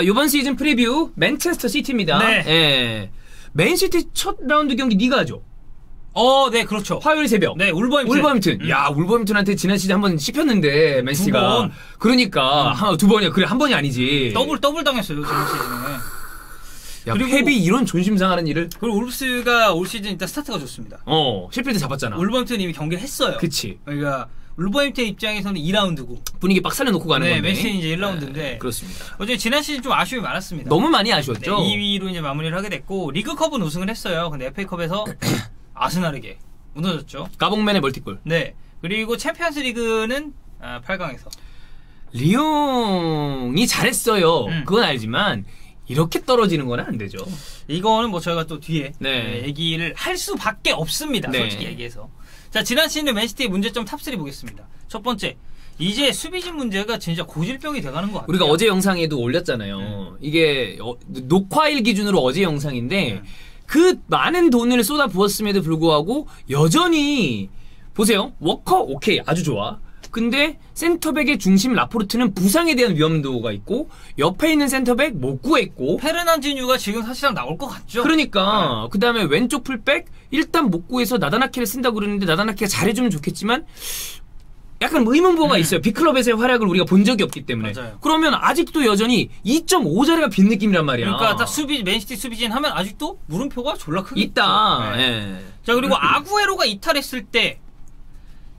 이번 시즌 프리뷰 맨체스터 시티입니다. 네. 예. 맨시티 첫 라운드 경기 네가 하죠? 네, 그렇죠. 화요일 새벽. 네, 울버햄튼. 울버햄튼. 야, 울버햄튼한테 지난 시즌 한번 씹혔는데 맨시티가. 두 번. 그러니까 두 번이야. 그래 한 번이 아니지. 더블 당했어요, 지난 시즌에. 야, 그리고- 펩이 이런 존심상하는 일을. 그리고 울브스가 올 시즌 일단 스타트가 좋습니다. 셰필드 잡았잖아. 울버햄튼 이미 경기를 했어요. 그치. 그러니까 울버햄튼 입장에서는 2라운드고. 분위기 빡 살려놓고 가는 네, 건데. 맨시티는 이제 1라운드인데. 네, 그렇습니다. 어제 지난 시즌 좀 아쉬움이 많았습니다. 너무 많이 아쉬웠죠. 2위로 이제 마무리를 하게 됐고 리그컵은 우승을 했어요. 근데 FA컵에서 아스날에게 무너졌죠. 가봉맨의 멀티골. 네. 그리고 챔피언스 리그는 8강에서. 리옹이 잘했어요. 음. 그건 알지만 이렇게 떨어지는 건 안 되죠. 이거는 뭐 저희가 또 뒤에 네. 얘기를 할 수밖에 없습니다. 네. 솔직히 얘기해서. 자, 지난 시즌 맨시티의 문제점 탑3 보겠습니다. 첫 번째, 이제 수비진 문제가 진짜 고질병이 돼가는 것 같아요. 우리가 어제 영상에도 올렸잖아요. 이게 녹화일 기준으로 어제 영상인데 그 많은 돈을 쏟아 부었음에도 불구하고 여전히 보세요. 워커 오케이 아주 좋아. 근데 센터백의 중심 라포르트는 부상에 대한 위험도가 있고 옆에 있는 센터백 못 구했고 페르난지뉴가 지금 사실상 나올 것 같죠? 그러니까 그 다음에 왼쪽 풀백 일단 못 구해서 나다나케를 쓴다고 그러는데 나다나케가 잘해주면 좋겠지만 약간 의문부호가 있어요. 빅클럽에서의 활약을 우리가 본 적이 없기 때문에. 맞아요. 그러면 아직도 여전히 2.5자리가 빈 느낌이란 말이야. 그러니까 딱 맨시티 수비진 하면 아직도 물음표가 졸라 크게 있다. 있죠. 네. 예. 자, 그리고 아구에로가 이탈했을 때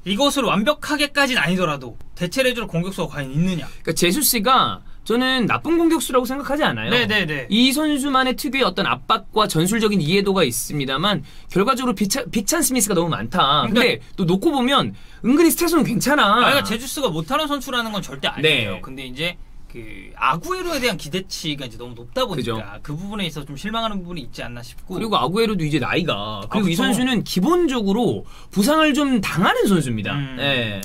이것을 완벽하게까지는 아니더라도 대체를 해줄 공격수가 과연 있느냐? 그러니까 제수씨가 저는 나쁜 공격수라고 생각하지 않아요. 네네네. 이 선수만의 특유의 어떤 압박과 전술적인 이해도가 있습니다만 결과적으로 빅찬 스미스가 너무 많다. 근데 또 놓고 보면 은근히 스탯은 괜찮아. 그러니까 제주스가 못하는 선수라는 건 절대 아니에요. 네. 근데 이제 그 아구에로에 대한 기대치가 이제 너무 높다 보니까 그죠. 그 부분에 있어서 좀 실망하는 부분이 있지 않나 싶고. 그리고 아구에로도 이제 나이가 그리고 이 그쵸. 선수는 기본적으로 부상을 좀 당하는 선수입니다. 예.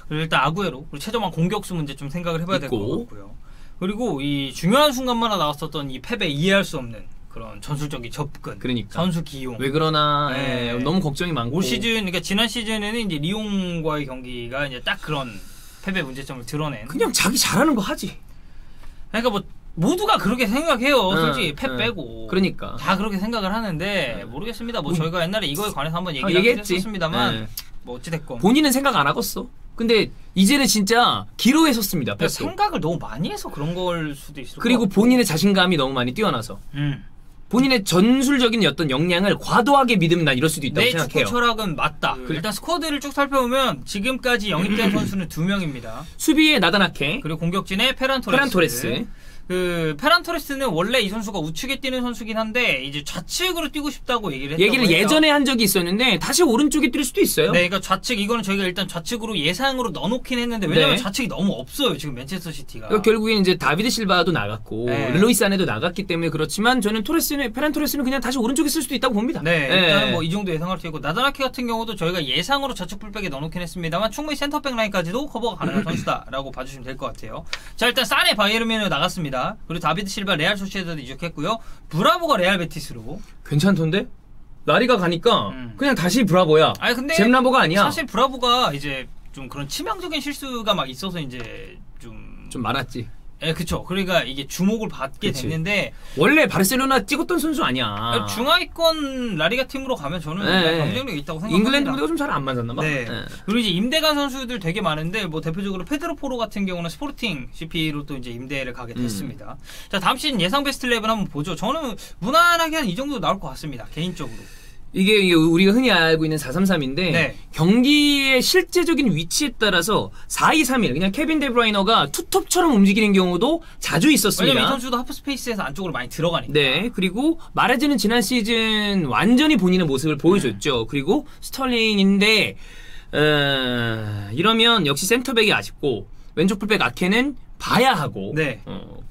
그리고 일단 아구에로 그리고 최종한 공격수 문제 좀 생각을 해봐야 될 것 있고. 같고요. 그리고 이 중요한 순간마다 나왔었던 이 펩의 이해할 수 없는 그런 전술적인 접근, 그러니까. 선수 기용. 왜 그러나 네. 너무 걱정이 많고 올 시즌, 그러니까 지난 시즌에는 이제 리옹과의 경기가 이제 딱 그런 펩의 문제점을 드러낸. 그냥 자기 잘하는 거 하지. 그러니까 뭐 모두가 그렇게 생각해요. 솔직히 펩 빼고. 그러니까. 다 그렇게 생각을 하는데 모르겠습니다. 뭐 저희가 옛날에 이거에 관해서 한번 얘기를 얘기했지. 했었습니다만 네. 뭐 어찌됐건 본인은 생각 안 하겠어. 근데 이제는 진짜 기로에 섰습니다. 그러니까 펩도. 생각을 너무 많이 해서 그런 걸 수도 있을 그리고 것 같고. 본인의 자신감이 너무 많이 뛰어나서 본인의 전술적인 어떤 역량을 과도하게 믿으면 난 이럴 수도 있다고 내 축구 생각해요. 철학은 맞다. 일단 스쿼드를 쭉 살펴보면 지금까지 영입된 선수는 2명입니다. 수비에 나다나케, 그리고 공격진에 페란 토레스. 그 페란 토레스는 원래 이 선수가 우측에 뛰는 선수긴 한데 이제 좌측으로 뛰고 싶다고 얘기를 했다고 얘기를 해요. 예전에 한 적이 있었는데 다시 오른쪽에 뛸 수도 있어요. 네, 그러니까 좌측 이거는 저희가 일단 좌측으로 예상으로 넣어놓긴 했는데 왜냐면 네. 좌측이 너무 없어요 지금 맨체스터 시티가. 그러니까 결국엔 이제 다비드 실바도 나갔고 네. 르이스 안에도 나갔기 때문에 그렇지만 저는 페란 토레스는 그냥 다시 오른쪽에 쓸 수도 있다고 봅니다. 네, 일단은 뭐 이 정도 예상할 수 있고 나다나키 같은 경우도 저희가 예상으로 좌측 풀백에 넣어놓긴 했습니다만 충분히 센터백 라인까지도 커버가 가능한 선수다라고 봐주시면 될 것 같아요. 자, 일단 사네 바이에른미넨으로 나갔습니다. 그리고 다비드 실바 레알 소시에다도 이적했고요. 브라보가 레알 베티스로. 괜찮던데? 라리가 가니까 그냥 다시 브라보야. 아니 근데 잼라보가 아니야. 사실 브라보가 이제 좀 그런 치명적인 실수가 막 있어서 이제 좀 많았지. 예, 그쵸. 그러니까 이게 주목을 받게 그치. 됐는데 원래 바르셀로나 찍었던 선수 아니야. 중하위권 라리가 팀으로 가면 저는 네. 경쟁력이 있다고 생각합니다. 잉글랜드 무대가 좀 잘 안 맞았나 봐. 네. 그리고 이제 임대간 선수들 되게 많은데 뭐 대표적으로 페드로 포로 같은 경우는 스포팅 CP로 또 이제 임대를 가게 됐습니다. 자, 다음 시즌 예상 베스트 11 한번 보죠. 저는 무난하게 한 이 정도 나올 것 같습니다. 개인적으로. 이게 우리가 흔히 알고 있는 4-3-3인데 네. 경기의 실제적인 위치에 따라서 4-2-3-1 그냥 케빈 데브라이너가 투톱처럼 움직이는 경우도 자주 있었습니다. 왜냐면 이 선수도 하프 스페이스에서 안쪽으로 많이 들어가니까. 네, 그리고 마레즈는 지난 시즌 완전히 본인의 모습을 보여줬죠. 그리고 스털링인데 이러면 역시 센터백이 아쉽고 왼쪽 풀백 아케는 봐야 하고 네.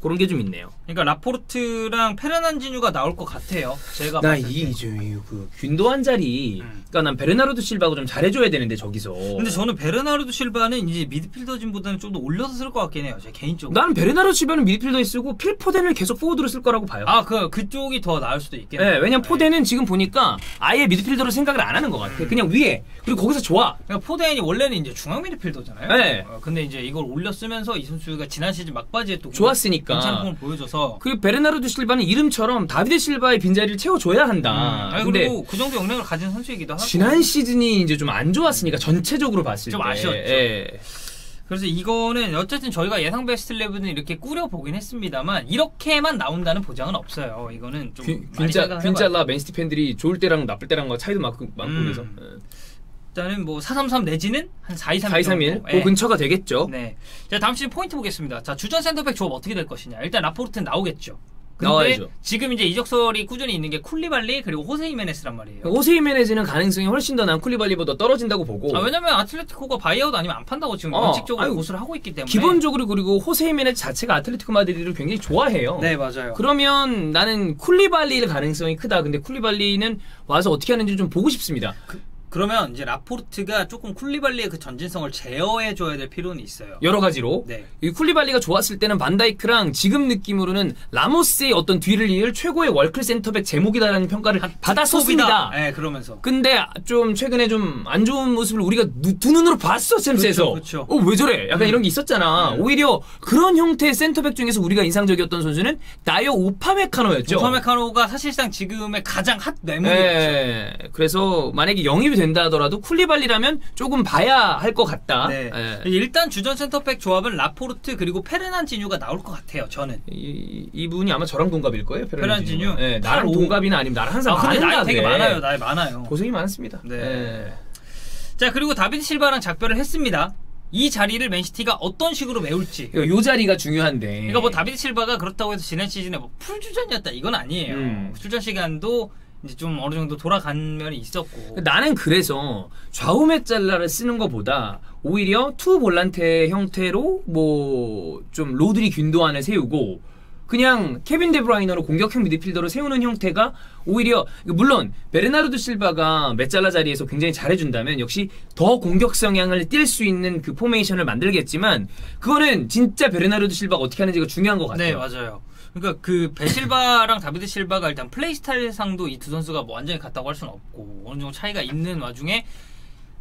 그런 게 좀 있네요. 그러니까 라포르트랑 페르난지뉴가 나올 것 같아요. 제가 나 봤을 때. 그 균도한 자리 그러니까 난 베르나르도 실바가 좀 잘해줘야 되는데 저기서 근데 저는 베르나르도 실바는 이제 미드필더진보다는 좀 더 올려서 쓸 것 같긴 해요. 제 개인적으로. 나는 베르나르도 실바는 미드필더에 쓰고 필포덴을 계속 포워드로 쓸 거라고 봐요. 그쪽이 더 나을 수도 있겠네요. 네, 왜냐면 포덴은 지금 보니까 아예 미드필더로 생각을 안 하는 것 같아. 그냥 위에. 그리고 거기서 좋아. 그러니까 포덴이 원래는 이제 중앙 미드필더잖아요. 네. 근데 이제 이걸 올려 쓰면서 이 선수가 지난 시즌 막바지에 또 좋았으니까. 괜찮은 폼을 보여줘서. 그리고 베르나르도 실바는 이름처럼 다비드 실바의 빈자리를 채워줘야 한다. 근데 그리고 그 정도 역량을 가진 선수이기도 하고. 지난 시즌이 이제 좀 안 좋았으니까 전체적으로 봤을 좀 때 아쉬웠죠. 예. 그래서 이거는 어쨌든 저희가 예상 베스트 11은 이렇게 꾸려보긴 했습니다만 이렇게만 나온다는 보장은 없어요. 이거는 좀 퀸잘라 맨시티 팬들이 좋을 때랑 나쁠 때랑 차이도 많고 그래서 일단은 뭐 433 내지는 한 423 4-2-3-1 그 근처가 되겠죠. 네. 자, 다음 시즌 포인트 보겠습니다. 자, 주전 센터백 조합 어떻게 될 것이냐. 일단 라포르트는 나오겠죠. 근데 나와야죠. 지금 이제 이적설이 꾸준히 있는 게 쿨리발리 그리고 호세 히메네스란 말이에요. 호세 히메네즈는 가능성이 훨씬 더 난 쿨리발리보다 떨어진다고 보고. 왜냐면 아틀레티코가 바이아웃 아니면 안 판다고 지금 원칙적으로 고수를 하고 있기 때문에. 기본적으로 그리고 호세 히메네즈 자체가 아틀레티코 마드리드를 굉장히 좋아해요. 네, 맞아요. 그러면 나는 쿨리발리의 가능성이 크다. 근데 쿨리발리는 와서 어떻게 하는지 좀 보고 싶습니다. 그러면 이제 라포르트가 조금 쿨리발리의 그 전진성을 제어해줘야 될 필요는 있어요. 여러 가지로. 네. 이 쿨리발리가 좋았을 때는 반다이크랑 지금 느낌으로는 라모스의 어떤 뒤를 이을 최고의 월클 센터백 제목이다라는 평가를 받았었습니다. 네, 그러면서. 근데 좀 최근에 좀 안 좋은 모습을 우리가 두 눈으로 봤어, 챔스에서. 그렇죠. 왜 저래? 약간 이런 게 있었잖아. 오히려 그런 형태의 센터백 중에서 우리가 인상적이었던 선수는 다이어 우파메카노였죠. 우파메카노가 사실상 지금의 가장 핫 매물이었죠. 네. 그래서 만약에 영입이 된다 하더라도 쿨리발리라면 조금 봐야 할 것 같다. 네. 네. 일단 주전 센터백 조합은 라포르트 그리고 페르난지뉴가 나올 것 같아요. 저는. 이분이 아마 저랑 동갑일 거예요. 페르난지뉴. 네, 나랑 동갑이나 아니면 나랑 항상 근데 나이 많은가 되게 그래. 많아요. 나이 많아요. 고생이 많습니다. 네. 네. 자, 그리고 다비드 실바랑 작별을 했습니다. 이 자리를 맨시티가 어떤 식으로 메울지. 요 자리가 중요한데. 그러니까 뭐 다비드 실바가 그렇다고 해서 지난 시즌에 뭐 풀주전이었다 이건 아니에요. 출전 시간도 이제 좀 어느 정도 돌아간 면이 있었고. 나는 그래서 좌우 메잘라를 쓰는 것보다 오히려 투 볼란테 형태로 뭐 좀 로드리 균도안을 세우고 그냥 케빈 데브라이너로 공격형 미드필더로 세우는 형태가 오히려 물론 베르나르도 실바가 메잘라 자리에서 굉장히 잘해준다면 역시 더 공격 성향을 띌 수 있는 그 포메이션을 만들겠지만 그거는 진짜 베르나르도 실바가 어떻게 하는지가 중요한 것 같아요. 네, 맞아요. 그러니까 그 베실바랑 다비드 실바가 일단 플레이 스타일상도 이 두 선수가 뭐 완전히 같다고 할 수는 없고 어느 정도 차이가 있는 와중에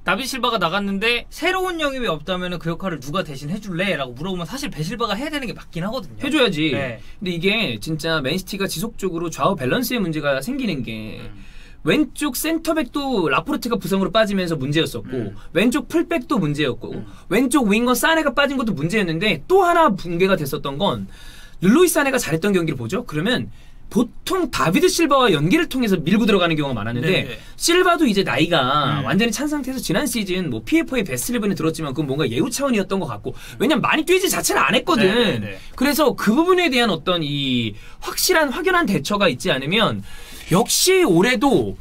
다비드 실바가 나갔는데 새로운 영입이 없다면 그 역할을 누가 대신 해줄래? 라고 물어보면 사실 베실바가 해야 되는 게 맞긴 하거든요. 해줘야지. 네. 근데 이게 진짜 맨시티가 지속적으로 좌우 밸런스의 문제가 생기는 게 왼쪽 센터백도 라포르트가 부상으로 빠지면서 문제였었고 왼쪽 풀백도 문제였고 왼쪽 윙거 사네가 빠진 것도 문제였는데 또 하나 붕괴가 됐었던 건 르루이 사네가 잘했던 경기를 보죠. 그러면 보통 다비드 실바와 연계를 통해서 밀고 들어가는 경우가 많았는데 네네. 실바도 이제 나이가 완전히 찬 상태에서 지난 시즌 뭐 PFA 베스트 11에 들었지만 그건 뭔가 예우 차원이었던 것 같고 왜냐면 많이 뛰지 자체를 안 했거든. 네네네. 그래서 그 부분에 대한 어떤 이 확연한 대처가 있지 않으면 역시 올해도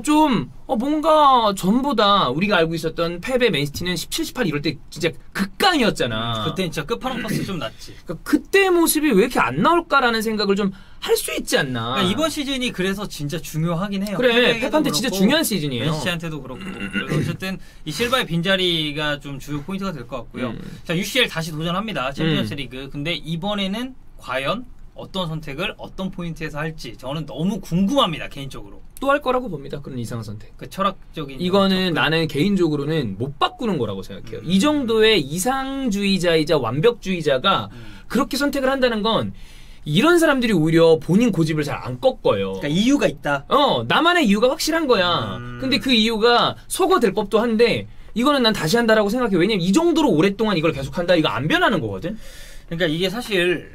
좀 뭔가 전보다 우리가 알고 있었던 패배 맨시티는 17, 18 이럴 때 진짜 극강이었잖아. 그때 진짜 끝판왕 파스 좀 났지. 그러니까 그때 모습이 왜 이렇게 안 나올까라는 생각을 좀 할 수 있지 않나. 그러니까 이번 시즌이 그래서 진짜 중요하긴 해요. 그래, 펩한테 진짜 중요한 시즌이에요. 맨시티한테도 그렇고. 그래서 어쨌든 이 실바의 빈자리가 좀 주요 포인트가 될 것 같고요. 자, UCL 다시 도전합니다. 챔피언스 리그. 근데 이번에는 과연 어떤 선택을 어떤 포인트에서 할지 저는 너무 궁금합니다. 개인적으로. 또 할 거라고 봅니다. 그런 이상한 선택. 그 철학적인 이거는 나는 개인적으로는 못 바꾸는 거라고 생각해요. 이 정도의 이상주의자이자 완벽주의자가 그렇게 선택을 한다는 건 이런 사람들이 오히려 본인 고집을 잘 안 꺾어요. 그러니까 이유가 있다. 나만의 이유가 확실한 거야. 근데 그 이유가 속어될 법도 한데 이거는 난 다시 한다라고 생각해. 왜냐면 이 정도로 오랫동안 이걸 계속한다. 이거 안 변하는 거거든. 그러니까 이게 사실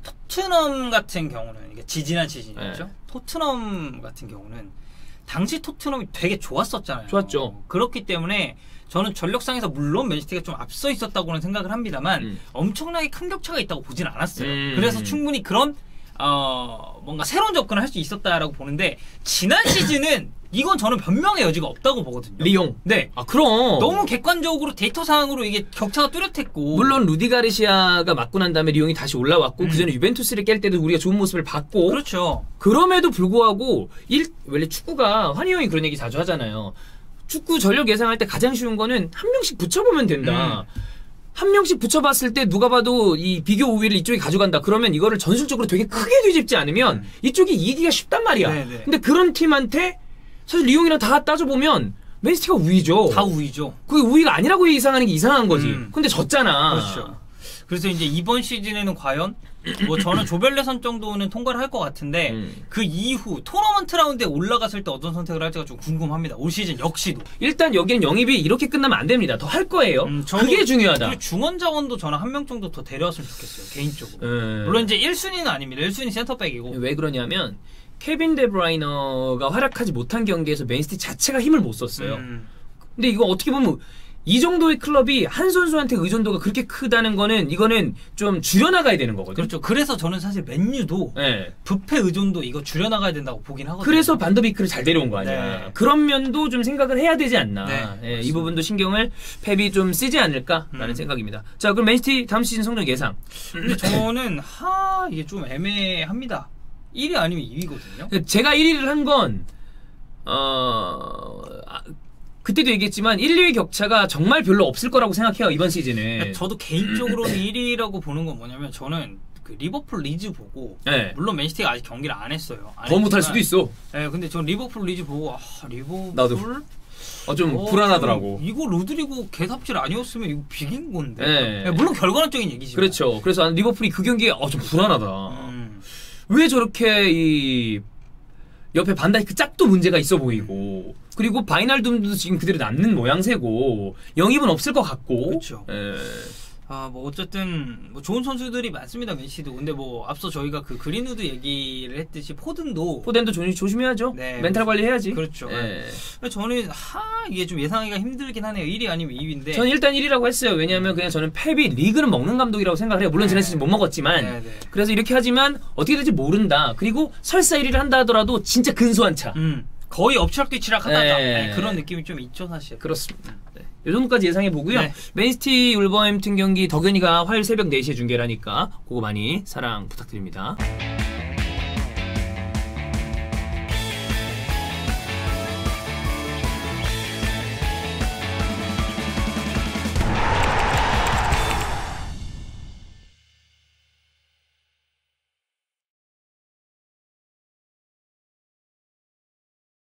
토트넘 같은 경우는 이게 지지난 시즌이었죠. 네. 토트넘 같은 경우는 당시 토트넘이 되게 좋았었잖아요. 좋았죠. 그렇기 때문에 저는 전력상에서 물론 맨시티가 좀 앞서 있었다고는 생각을 합니다만 엄청나게 큰 격차가 있다고 보진 않았어요. 그래서 충분히 그런 뭔가 새로운 접근을 할 수 있었다라고 보는데 지난 시즌은 이건 저는 변명의 여지가 없다고 보거든요. 리용. 네. 그럼. 너무 객관적으로 데이터상으로 이게 격차가 뚜렷했고. 물론 루디 가르시아가 맞고 난 다음에 리용이 다시 올라왔고 그전에 유벤투스를 깰 때도 우리가 좋은 모습을 봤고. 그렇죠. 그럼에도 불구하고 원래 축구가 환희 형이 그런 얘기 자주 하잖아요. 축구 전력 예상할 때 가장 쉬운 거는 한 명씩 붙여보면 된다. 한 명씩 붙여봤을 때 누가 봐도 이 비교 우위를 이쪽이 가져간다. 그러면 이거를 전술적으로 되게 크게 뒤집지 않으면 이쪽이 이기기가 쉽단 말이야. 네네. 근데 그런 팀한테 사실 리용이랑 다 따져보면 맨시티가 우위죠. 다 우위죠. 그게 우위가 아니라고 이상하는 게 이상한 거지. 근데 졌잖아. 그렇죠. 그래서 이제 이번 시즌에는 과연 뭐 저는 조별예선 정도는 통과를 할 것 같은데 그 이후 토너먼트 라운드에 올라갔을 때 어떤 선택을 할지가 좀 궁금합니다. 올 시즌 역시도. 일단 여기는 영입이 이렇게 끝나면 안 됩니다. 더 할 거예요. 그게 중요하다. 그리고 중원 자원도 저는 한 명 정도 더 데려왔으면 좋겠어요. 개인적으로. 물론 이제 1순위는 아닙니다. 1순위 센터백이고. 왜 그러냐면 케빈 데브라이너가 활약하지 못한 경기에서 맨시티 자체가 힘을 못 썼어요. 근데 이거 어떻게 보면 이 정도의 클럽이 한 선수한테 의존도가 그렇게 크다는 거는 이거는 좀 줄여나가야 되는 거거든요. 그렇죠. 그래서 저는 사실 맨유도 네. 뷔페 의존도 이거 줄여나가야 된다고 보긴 하거든요. 그래서 반더비크를 잘 데려온 거 아니야. 네. 그런 면도 좀 생각을 해야 되지 않나. 네, 이 부분도 신경을 펩이 좀 쓰지 않을까라는 생각입니다. 자, 그럼 맨시티 다음 시즌 성적 예상. 근데 저는 이게 좀 애매합니다. 1위 아니면 2위거든요. 제가 1위를 한 건 그때도 얘기했지만 1, 2위 격차가 정말 별로 없을 거라고 생각해요. 이번 시즌에. 저도 개인적으로는 1위라고 보는 건 뭐냐면 저는 그 리버풀 리즈 보고 네. 물론 맨시티가 아직 경기를 안 했어요. 더 못할 수도 있어. 네, 근데 전 리버풀 리즈 보고 리버풀 나도. 좀 불안하더라고. 이거 로드리고 개삽질 아니었으면 이거 비긴 건데. 네. 물론 결과론적인 얘기지만. 그렇죠. 그래서 리버풀이 그 경기에 좀 불안하다. 왜 저렇게 이 옆에 반다이크 짝도 문제가 있어 보이고 그리고 바이날둠도 지금 그대로 남는 모양새고 영입은 없을 것 같고. 그렇죠. 뭐 어쨌든 뭐 좋은 선수들이 많습니다. 맨시티도. 근데 뭐 앞서 저희가 그 그린우드 얘기를 했듯이 포든도 조심해야죠. 네, 멘탈 관리해야지. 그렇죠. 저는 이게 좀 예상하기가 힘들긴 하네요. 1위 아니면 2위인데. 저는 일단 1위라고 했어요. 왜냐하면 그냥 저는 펩이 리그는 먹는 감독이라고 생각을 해요. 물론 지난 시즌 못 먹었지만 그래서 이렇게 하지만 어떻게 될지 모른다. 그리고 설사 1위를 한다 하더라도 진짜 근소한 차. 거의 엎치락뒤치락하다가 그런 느낌이 좀 있죠 사실. 그렇습니다. 이 정도까지 예상해 보고요. 네. 맨시티 울버햄튼 경기 덕현이가 화요일 새벽 4시에 중계를 하니까 그거 많이 사랑 부탁드립니다.